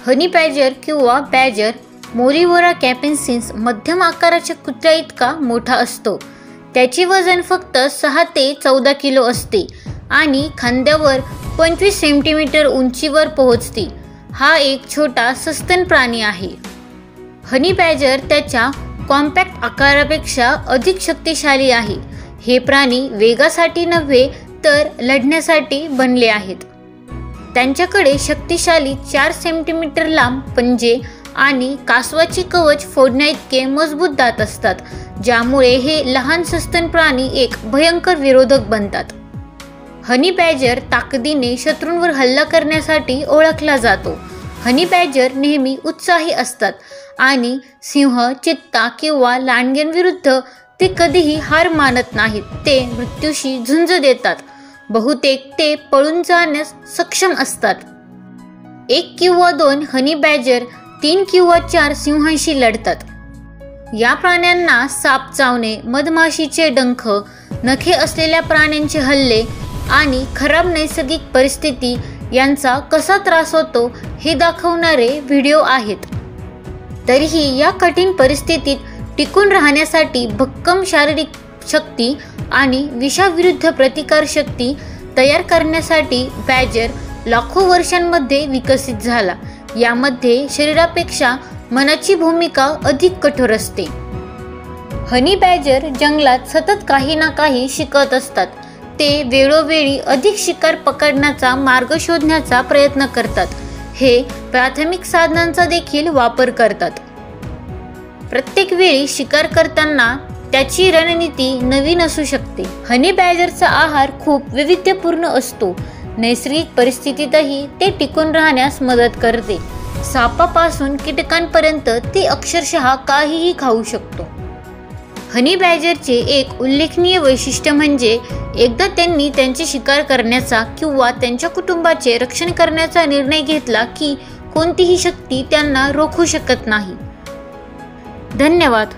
हनी बॅजर किंवा बॅजर मोरिवोरा कॅपेन्सिन्स मध्यम आकाराच्या कुत्र्या इतका मोठा असतो। त्याचे वजन फक्त 6 ते 14 किलो असते आणि खांद्यावर 25 सेंटीमीटर उंचीवर पोहोचते। हा एक छोटा सस्तन प्राणी आहे। हनी बॅजर त्याच्या कॉम्पॅक्ट आकारापेक्षा अधिक शक्तिशाली आहे। हे प्राणी वेगासाठी नव्हे तर लढण्यासाठी बनले आहेत। त्यांच्याकडे शक्तिशाली 4 सेंटीमीटर लांब पंजे आणि कासवाचे कवच फोडण्याइतके मजबूत दात असतात, ज्यामुळे हे लहान सस्तन प्राणी एक भयंकर विरोधक बनतात। हनी बॅजर ताकदीने शत्रूंवर हल्ला करण्यासाठी ओळखला जातो। हनी बॅजर नेहमी उत्साही असतात आणि सिंह, चित्ता किंवा लांडग्यांविरुद्ध ते कधीही हार मानत नाहीत। ते मृत्यूशी झुंज देतात। बहुतेक ते पळून जाण्यास सक्षम असतात। 1 किंवा 2 हनी बॅजर 3 किंवा 4 सिंहांशी लढतात। या प्राण्यांना साप चावणे, मधमाशीचे डंख, नखे असलेल्या प्राण्यांचे हल्ले आणि खराब नैसर्गिक परिस्थिती यांचा कसा त्रास होतो हे दाखवणारे व्हिडिओ आहेत। तरीही या कठीण परिस्थितीत टिकून राहण्यासाठी भक्कम शारीरिक शक्ती आणि विषाविरुद्ध प्रतिकारशक्ती तयार करण्यासाठी बॅजर लाखो वर्षांमध्ये विकसित झाला। यामध्ये शरीरापेक्षा मनाची भूमिका अधिक कठोर असते। हनी बॅजर जंगलात सतत काही ना काही शिकत असतात। ते वेळोवेळी अधिक शिकार पकडण्याचा मार्ग शोधण्याचा प्रयत्न करतात। हे प्राथमिक साधनांचा देखील वापर करतात। प्रत्येक वेळी शिकार करताना त्याची रणनीती नवीन असू शकते। हनी बॅजरचा आहार खूप वैविध्यपूर्ण असतो। नैसर्गिक परिस्थितीतही ते टिकून राहण्यास मदत करते। सापापासून कीटकांपर्यंत ते अक्षरशः काहीही खाऊ शकतो। हनी बॅजरचे एक उल्लेखनीय वैशिष्ट्य म्हणजे एकदा त्यांनी त्यांचे शिकार करण्याचा किंवा त्यांच्या कुटुंबाचे रक्षण करण्याचा निर्णय घेतला की कोणतीही शक्ती त्यांना रोखू शकत नाही। धन्यवाद।